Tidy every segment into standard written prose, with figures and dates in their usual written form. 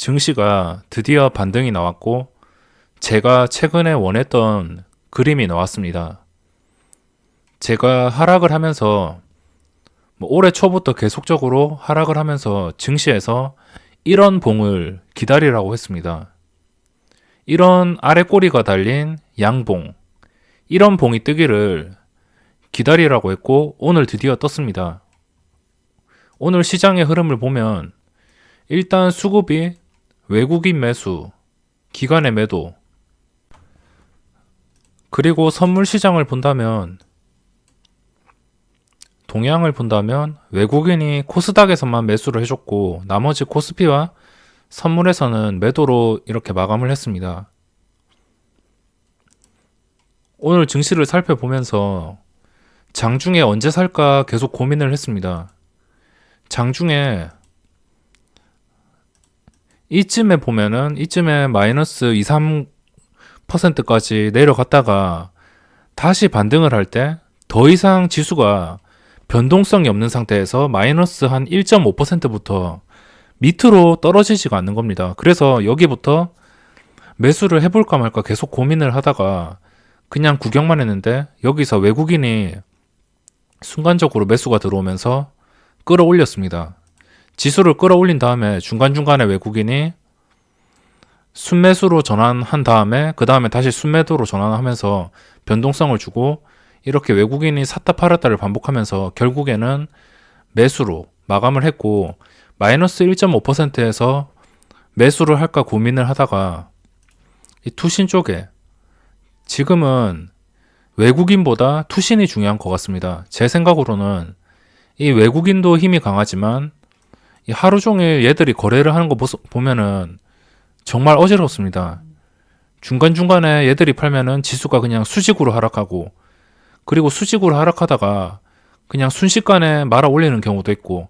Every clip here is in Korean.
증시가 드디어 반등이 나왔고 제가 최근에 원했던 그림이 나왔습니다. 제가 하락을 하면서 올해 초부터 계속적으로 하락을 하면서 증시에서 이런 봉을 기다리라고 했습니다. 이런 아래 꼬리가 달린 양봉, 이런 봉이 뜨기를 기다리라고 했고 오늘 드디어 떴습니다. 오늘 시장의 흐름을 보면 일단 수급이 외국인 매수, 기관의 매도, 그리고 선물 시장을 본다면 동향을 본다면 외국인이 코스닥에서만 매수를 해줬고 나머지 코스피와 선물에서는 매도로 이렇게 마감을 했습니다. 오늘 증시를 살펴보면서 장중에 언제 살까 계속 고민을 했습니다. 장중에 이쯤에 보면은 이쯤에 마이너스 2, 3%까지 내려갔다가 다시 반등을 할 때 더 이상 지수가 변동성이 없는 상태에서 마이너스 한 1.5%부터 밑으로 떨어지지가 않는 겁니다. 그래서 여기부터 매수를 해볼까 말까 계속 고민을 하다가 그냥 구경만 했는데 여기서 외국인이 순간적으로 매수가 들어오면서 끌어올렸습니다. 지수를 끌어올린 다음에 중간중간에 외국인이 순매수로 전환한 다음에 그 다음에 다시 순매도로 전환하면서 변동성을 주고 이렇게 외국인이 샀다 팔았다를 반복하면서 결국에는 매수로 마감을 했고 마이너스 1.5%에서 매수를 할까 고민을 하다가 이 투신 쪽에 지금은 외국인보다 투신이 중요한 것 같습니다. 제 생각으로는 이 외국인도 힘이 강하지만 이 하루 종일 얘들이 거래를 하는 거 보면은 정말 어지럽습니다. 중간중간에 얘들이 팔면은 지수가 그냥 수직으로 하락하고 그리고 수직으로 하락하다가 그냥 순식간에 말아 올리는 경우도 있고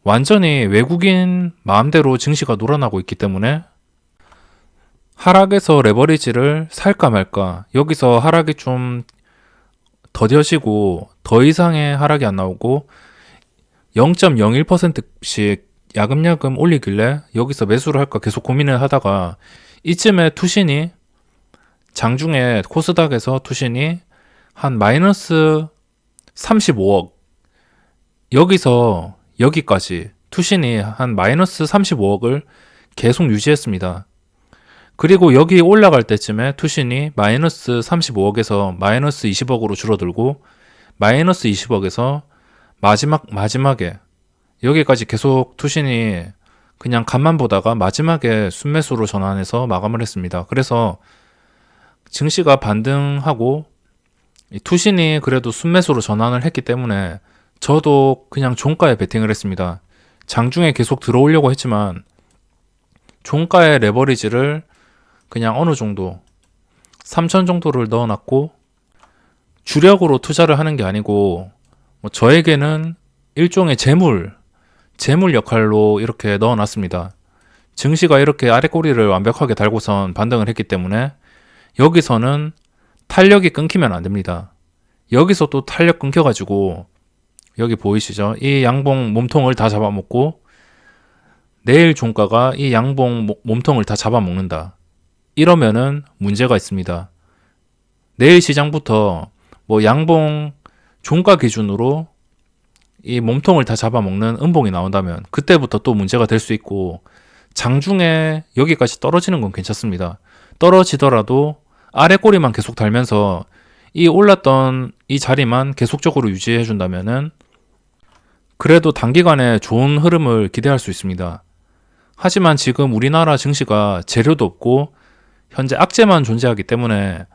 완전히 외국인 마음대로 증시가 놀아나고 있기 때문에 하락에서 레버리지를 살까 말까 여기서 하락이 좀 더뎌지고 더 이상의 하락이 안 나오고 0.01%씩 야금야금 올리길래 여기서 매수를 할까 계속 고민을 하다가 이쯤에 투신이 장중에 코스닥에서 투신이 한 마이너스 35억 여기서 여기까지 투신이 한 마이너스 35억을 계속 유지했습니다. 그리고 여기 올라갈 때쯤에 투신이 마이너스 35억에서 마이너스 20억으로 줄어들고 마이너스 20억에서 마지막에 여기까지 계속 투신이 그냥 간만 보다가 마지막에 순매수로 전환해서 마감을 했습니다. 그래서 증시가 반등하고 투신이 그래도 순매수로 전환을 했기 때문에 저도 그냥 종가에 베팅을 했습니다. 장중에 계속 들어오려고 했지만 종가의 레버리지를 그냥 어느 정도 3천 정도를 넣어놨고 주력으로 투자를 하는 게 아니고 저에게는 일종의 재물 역할로 이렇게 넣어놨습니다. 증시가 이렇게 아래꼬리를 완벽하게 달고선 반등을 했기 때문에 여기서는 탄력이 끊기면 안 됩니다. 여기서 또 탄력 끊겨가지고 여기 보이시죠? 이 양봉 몸통을 다 잡아먹고 내일 종가가 이 양봉 몸통을 다 잡아먹는다. 이러면은 문제가 있습니다. 내일 시장부터 양봉 종가 기준으로 이 몸통을 다 잡아먹는 음봉이 나온다면 그때부터 또 문제가 될 수 있고 장중에 여기까지 떨어지는 건 괜찮습니다. 떨어지더라도 아래 꼬리만 계속 달면서 이 올랐던 이 자리만 계속적으로 유지해 준다면은 그래도 단기간에 좋은 흐름을 기대할 수 있습니다. 하지만 지금 우리나라 증시가 재료도 없고 현재 악재만 존재하기 때문에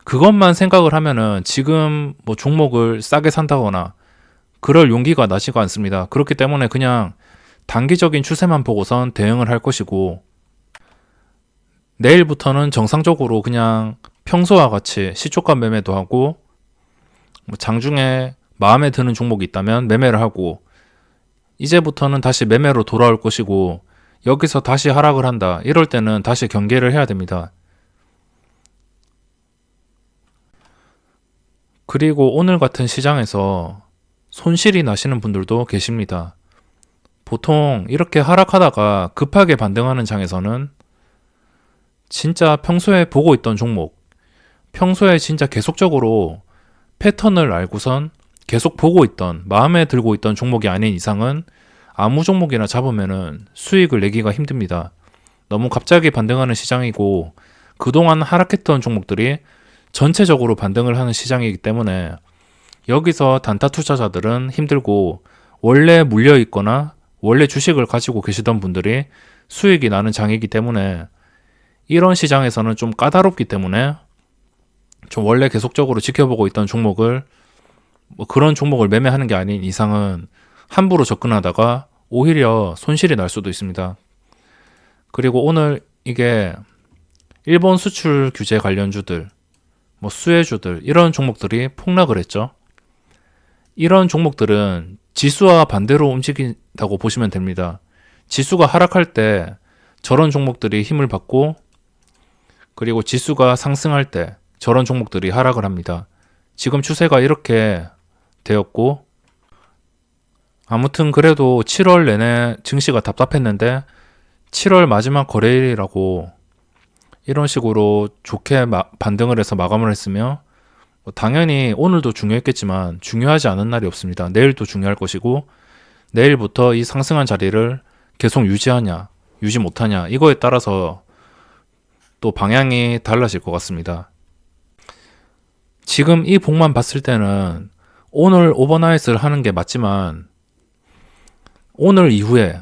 그것만 생각을 하면은 지금 종목을 싸게 산다거나 그럴 용기가 나지가 않습니다. 그렇기 때문에 그냥 단기적인 추세만 보고선 대응을 할 것이고 내일부터는 정상적으로 그냥 평소와 같이 시초가 매매도 하고 장중에 마음에 드는 종목이 있다면 매매를 하고 이제부터는 다시 매매로 돌아올 것이고 여기서 다시 하락을 한다. 이럴 때는 다시 경계를 해야 됩니다. 그리고 오늘 같은 시장에서 손실이 나시는 분들도 계십니다. 보통 이렇게 하락하다가 급하게 반등하는 장에서는 진짜 평소에 보고 있던 종목, 평소에 진짜 계속적으로 패턴을 알고선 계속 보고 있던, 마음에 들고 있던 종목이 아닌 이상은 아무 종목이나 잡으면은 수익을 내기가 힘듭니다. 너무 갑자기 반등하는 시장이고 그동안 하락했던 종목들이 전체적으로 반등을 하는 시장이기 때문에 여기서 단타 투자자들은 힘들고, 원래 물려 있거나 원래 주식을 가지고 계시던 분들이 수익이 나는 장이기 때문에 이런 시장에서는 좀 까다롭기 때문에 좀 원래 계속적으로 지켜보고 있던 종목을 그런 종목을 매매하는 게 아닌 이상은 함부로 접근하다가 오히려 손실이 날 수도 있습니다. 그리고 오늘 이게 일본 수출 규제 관련주들, 수혜주들 이런 종목들이 폭락을 했죠. 이런 종목들은 지수와 반대로 움직인다고 보시면 됩니다. 지수가 하락할 때 저런 종목들이 힘을 받고, 그리고 지수가 상승할 때 저런 종목들이 하락을 합니다. 지금 추세가 이렇게 되었고, 아무튼 그래도 7월 내내 증시가 답답했는데 7월 마지막 거래일이라고 이런 식으로 좋게 반등을 해서 마감을 했으며, 당연히 오늘도 중요했겠지만 중요하지 않은 날이 없습니다. 내일도 중요할 것이고, 내일부터 이 상승한 자리를 계속 유지하냐 유지 못하냐 이거에 따라서 또 방향이 달라질 것 같습니다. 지금 이 봉만 봤을 때는 오늘 오버나잇을 하는 게 맞지만, 오늘 이후에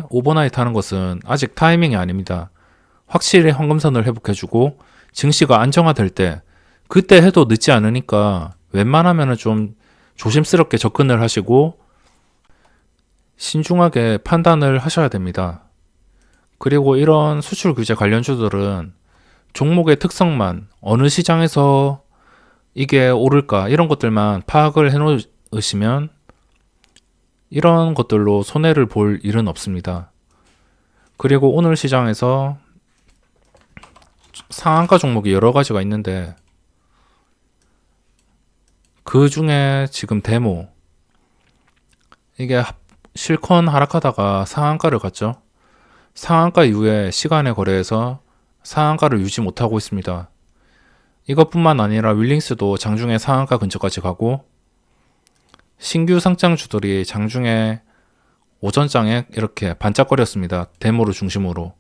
오버나잇 하는 것은 아직 타이밍이 아닙니다. 확실히 황금선을 회복해주고 증시가 안정화될 때, 그때 해도 늦지 않으니까 웬만하면 좀 조심스럽게 접근을 하시고 신중하게 판단을 하셔야 됩니다. 그리고 이런 수출 규제 관련주들은 종목의 특성만, 어느 시장에서 이게 오를까 이런 것들만 파악을 해놓으시면 이런 것들로 손해를 볼 일은 없습니다. 그리고 오늘 시장에서 상한가 종목이 여러 가지가 있는데, 그 중에 지금 데모, 이게 실컷 하락하다가 상한가를 갔죠. 상한가 이후에 시간의 거래에서 상한가를 유지 못하고 있습니다. 이것뿐만 아니라 윌링스도 장중에 상한가 근처까지 가고, 신규 상장주들이 장중에 오전장에 이렇게 반짝거렸습니다. 데모를 중심으로.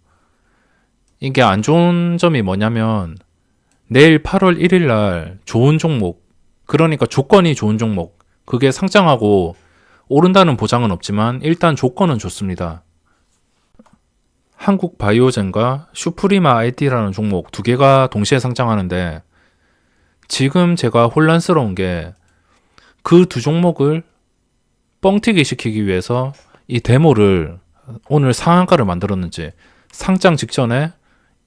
이게 안 좋은 점이 뭐냐면, 내일 8월 1일 날 좋은 종목, 그러니까 조건이 좋은 종목, 그게 상장하고 오른다는 보장은 없지만 일단 조건은 좋습니다. 한국바이오젠과 슈프리마 IT라는 종목 두 개가 동시에 상장하는데, 지금 제가 혼란스러운 게 그 두 종목을 뻥튀기 시키기 위해서 이 데모를 오늘 상한가를 만들었는지, 상장 직전에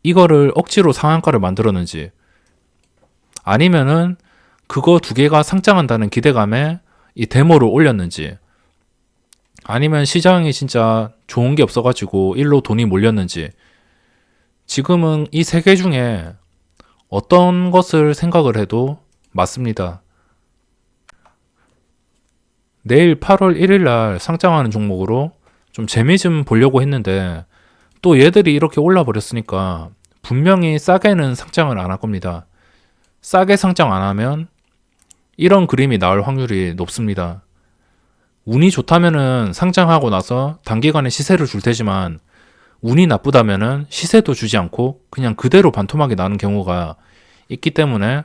이거를 억지로 상한가를 만들었는지, 아니면은 그거 두 개가 상장한다는 기대감에 이 데모를 올렸는지, 아니면 시장이 진짜 좋은 게 없어가지고 일로 돈이 몰렸는지, 지금은 이 세 개 중에 어떤 것을 생각을 해도 맞습니다. 내일 8월 1일 날 상장하는 종목으로 좀 재미 좀 보려고 했는데, 또 얘들이 이렇게 올라 버렸으니까 분명히 싸게는 상장을 안 할 겁니다. 싸게 상장 안 하면 이런 그림이 나올 확률이 높습니다. 운이 좋다면은 상장하고 나서 단기간에 시세를 줄 테지만, 운이 나쁘다면은 시세도 주지 않고 그냥 그대로 반토막이 나는 경우가 있기 때문에,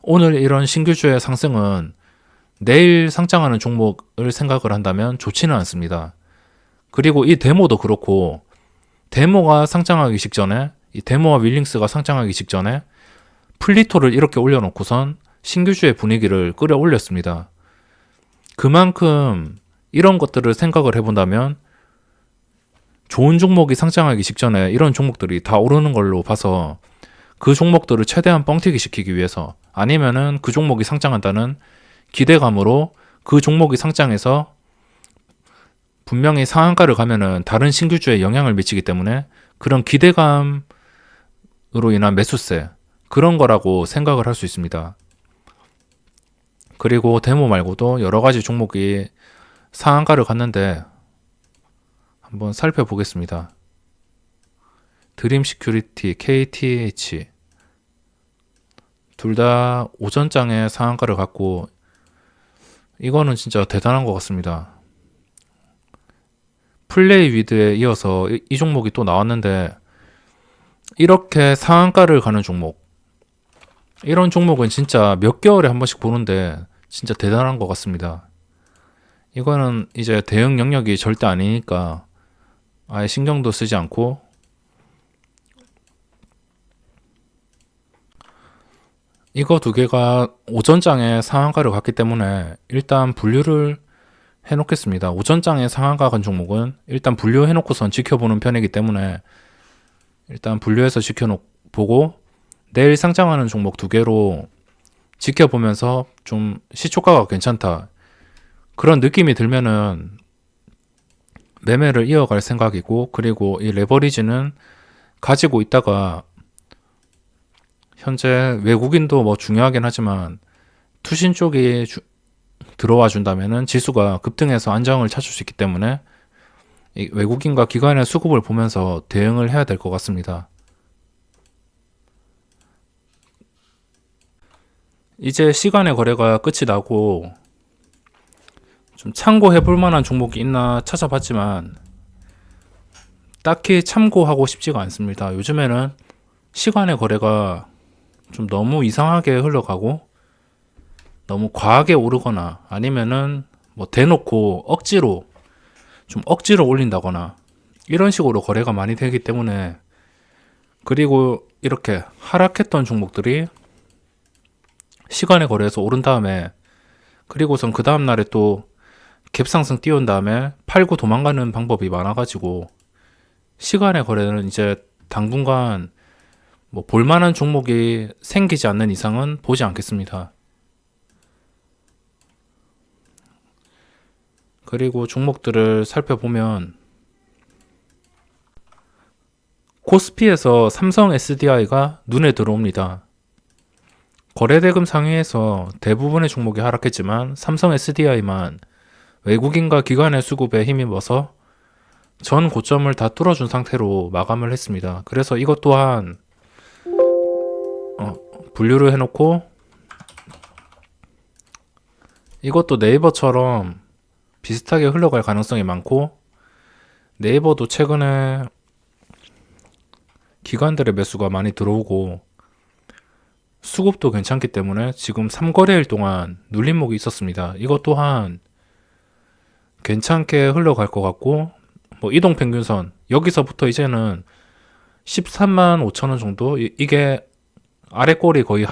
오늘 이런 신규주의 상승은 내일 상장하는 종목을 생각을 한다면 좋지는 않습니다. 그리고 이 데모도 그렇고, 데모가 상장하기 직전에, 이 데모와 윌링스가 상장하기 직전에 플리토를 이렇게 올려놓고선 신규주의 분위기를 끌어올렸습니다. 그만큼 이런 것들을 생각을 해본다면 좋은 종목이 상장하기 직전에 이런 종목들이 다 오르는 걸로 봐서 그 종목들을 최대한 뻥튀기 시키기 위해서, 아니면은 그 종목이 상장한다는 기대감으로 그 종목이 상장해서 분명히 상한가를 가면은 다른 신규주에 영향을 미치기 때문에 그런 기대감으로 인한 매수세, 그런 거라고 생각을 할 수 있습니다. 그리고 데모 말고도 여러 가지 종목이 상한가를 갔는데 한번 살펴보겠습니다. 드림 시큐리티, KTH 둘 다 오전장에 상한가를 갔고 이거는 진짜 대단한 것 같습니다. 플레이 위드에 이어서 이 종목이 또 나왔는데 이렇게 상한가를 가는 종목, 이런 종목은 진짜 몇 개월에 한 번씩 보는데 진짜 대단한 것 같습니다. 이거는 이제 대응 영역이 절대 아니니까 아예 신경도 쓰지 않고, 이거 두 개가 오전장에 상한가를 갔기 때문에 일단 분류를 해놓겠습니다. 오전장에 상한가 간 종목은 일단 분류해놓고선 지켜보는 편이기 때문에 일단 분류해서 지켜보고 내일 상장하는 종목 두 개로 지켜보면서 좀 시초가가 괜찮다 그런 느낌이 들면은 매매를 이어갈 생각이고, 그리고 이 레버리지는 가지고 있다가 현재 외국인도 뭐 중요하긴 하지만 투신 쪽이 들어와 준다면은 지수가 급등해서 안정을 찾을 수 있기 때문에 이 외국인과 기관의 수급을 보면서 대응을 해야 될 것 같습니다. 이제 시간의 거래가 끝이 나고 좀 참고해 볼 만한 종목이 있나 찾아봤지만 딱히 참고하고 싶지가 않습니다. 요즘에는 시간의 거래가 좀 너무 이상하게 흘러가고 너무 과하게 오르거나 아니면은 뭐 대놓고 억지로 올린다거나 이런 식으로 거래가 많이 되기 때문에, 그리고 이렇게 하락했던 종목들이 시간의 거래에서 오른 다음에 그리고선 그 다음날에 또 갭상승 띄운 다음에 팔고 도망가는 방법이 많아가지고 시간의 거래는 이제 당분간 뭐 볼만한 종목이 생기지 않는 이상은 보지 않겠습니다. 그리고 종목들을 살펴보면 코스피에서 삼성 SDI가 눈에 들어옵니다. 거래대금 상위에서 대부분의 종목이 하락했지만 삼성 SDI만 외국인과 기관의 수급에 힘입어서 전 고점을 다 뚫어준 상태로 마감을 했습니다. 그래서 이것 또한 분류를 해놓고, 이것도 네이버처럼 비슷하게 흘러갈 가능성이 많고, 네이버도 최근에 기관들의 매수가 많이 들어오고 수급도 괜찮기 때문에 지금 3거래일 동안 눌림목이 있었습니다. 이것 또한 괜찮게 흘러갈 것 같고, 뭐 이동평균선 여기서부터 이제는 13만 5천원 정도, 이게 아래 꼬리 거의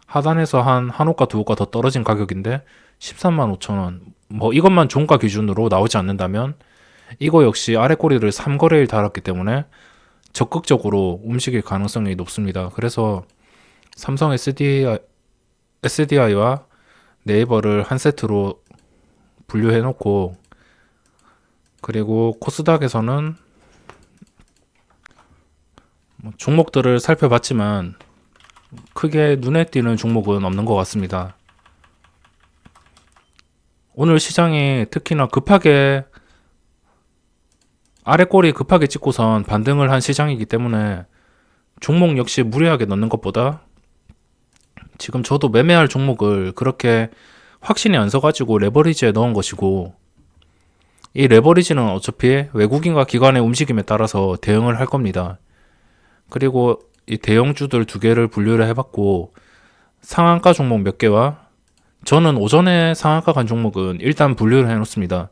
하단에서 한 호가 두 호가 더 떨어진 가격인데 13만 5천원, 뭐 이것만 종가 기준으로 나오지 않는다면 이거 역시 아래 꼬리를 3거래일 달았기 때문에 적극적으로 움직일 가능성이 높습니다. 그래서 삼성 SDI와 네이버를 한 세트로 분류해 놓고, 그리고 코스닥에서는 종목들을 살펴봤지만 크게 눈에 띄는 종목은 없는 것 같습니다. 오늘 시장이 특히나 아래 꼬리 급하게 찍고선 반등을 한 시장이기 때문에 종목 역시 무리하게 넣는 것보다 지금 저도 매매할 종목을 그렇게 확신이 안 서가지고 레버리지에 넣은 것이고, 이 레버리지는 어차피 외국인과 기관의 움직임에 따라서 대응을 할 겁니다. 그리고 이 대형주들 두 개를 분류를 해봤고 상한가 종목 몇 개와, 저는 오전에 상한가 간 종목은 일단 분류를 해놓습니다.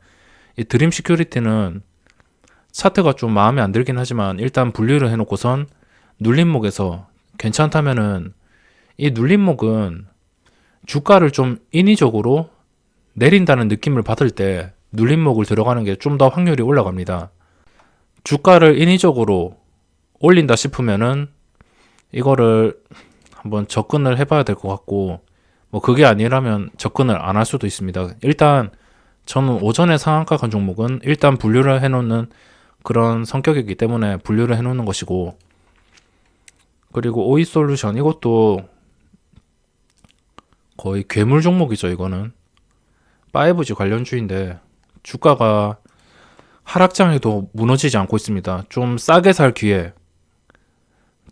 이 드림 시큐리티는 차트가 좀 마음에 안 들긴 하지만 일단 분류를 해놓고선 눌림목에서 괜찮다면은, 이 눌림목은 주가를 좀 인위적으로 내린다는 느낌을 받을 때 눌림목을 들어가는 게 좀 더 확률이 올라갑니다. 주가를 인위적으로 올린다 싶으면은 이거를 한번 접근을 해봐야 될 것 같고, 뭐 그게 아니라면 접근을 안 할 수도 있습니다. 일단 저는 오전에 상한가 간 종목은 일단 분류를 해놓는 그런 성격이기 때문에 분류를 해놓는 것이고, 그리고 오이솔루션 이것도 거의 괴물 종목이죠. 이거는 5G 관련주인데 주가가 하락장에도 무너지지 않고 있습니다. 좀 싸게 살 기회,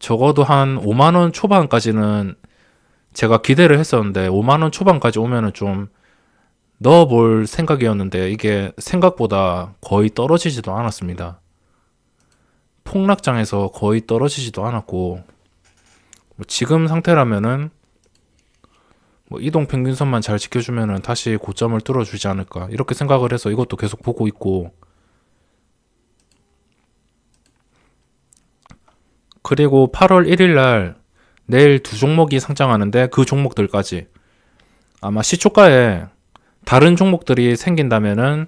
적어도 한 5만원 초반까지는 제가 기대를 했었는데 5만원 초반까지 오면은 좀 넣어볼 생각이었는데 이게 생각보다 거의 떨어지지도 않았습니다. 폭락장에서 거의 떨어지지도 않았고, 뭐 지금 상태라면은 뭐 이동 평균선만 잘 지켜주면은 다시 고점을 뚫어주지 않을까 이렇게 생각을 해서 이것도 계속 보고 있고, 그리고 8월 1일 날 내일 두 종목이 상장하는데 그 종목들까지 아마 시초가에 다른 종목들이 생긴다면은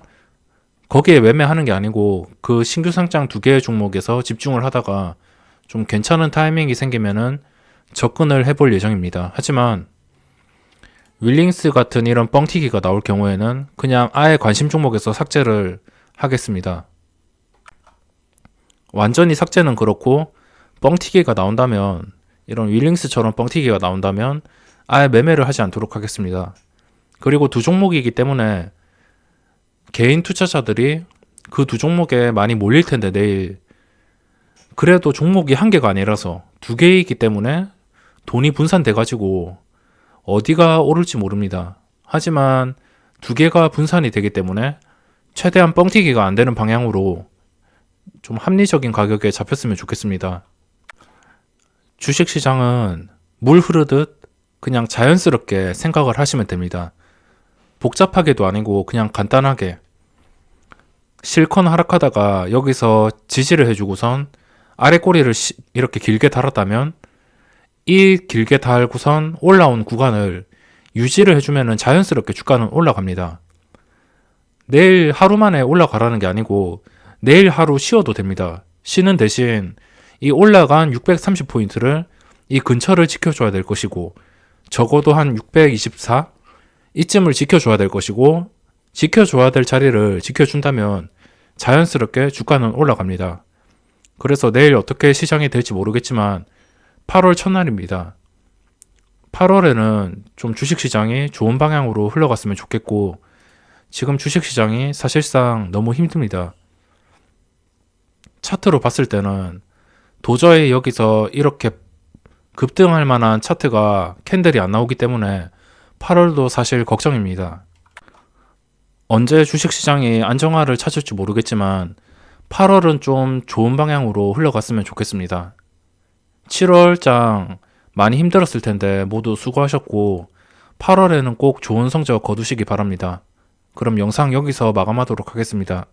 거기에 매매하는 게 아니고 그 신규 상장 두 개의 종목에서 집중을 하다가 좀 괜찮은 타이밍이 생기면은 접근을 해볼 예정입니다. 하지만 윌링스 같은 이런 뻥튀기가 나올 경우에는 그냥 아예 관심 종목에서 삭제를 하겠습니다. 완전히 삭제는 그렇고 뻥튀기가 나온다면, 이런 윌링스처럼 뻥튀기가 나온다면 아예 매매를 하지 않도록 하겠습니다. 그리고 두 종목이기 때문에 개인 투자자들이 그 두 종목에 많이 몰릴 텐데 내일, 그래도 종목이 한 개가 아니라서 두 개이기 때문에 돈이 분산돼 가지고 어디가 오를지 모릅니다. 하지만 두 개가 분산이 되기 때문에 최대한 뻥튀기가 안 되는 방향으로 좀 합리적인 가격에 잡혔으면 좋겠습니다. 주식시장은 물 흐르듯 그냥 자연스럽게 생각을 하시면 됩니다. 복잡하게도 아니고 그냥 간단하게 실컷 하락하다가 여기서 지지를 해주고선 아래 꼬리를 이렇게 길게 달았다면 이 길게 달고선 올라온 구간을 유지를 해주면 자연스럽게 주가는 올라갑니다. 내일 하루 만에 올라가라는 게 아니고 내일 하루 쉬어도 됩니다. 쉬는 대신 이 올라간 630포인트를 이 근처를 지켜줘야 될 것이고, 적어도 한 624? 이쯤을 지켜줘야 될 것이고, 지켜줘야 될 자리를 지켜준다면 자연스럽게 주가는 올라갑니다. 그래서 내일 어떻게 시장이 될지 모르겠지만 8월 첫날입니다. 8월에는 좀 주식시장이 좋은 방향으로 흘러갔으면 좋겠고, 지금 주식시장이 사실상 너무 힘듭니다. 차트로 봤을 때는 도저히 여기서 이렇게 급등할 만한 차트가 캔들이 안 나오기 때문에 8월도 사실 걱정입니다. 언제 주식시장이 안정화를 찾을지 모르겠지만 8월은 좀 좋은 방향으로 흘러갔으면 좋겠습니다. 7월장 많이 힘들었을 텐데 모두 수고하셨고 8월에는 꼭 좋은 성적 거두시기 바랍니다. 그럼 영상 여기서 마감하도록 하겠습니다.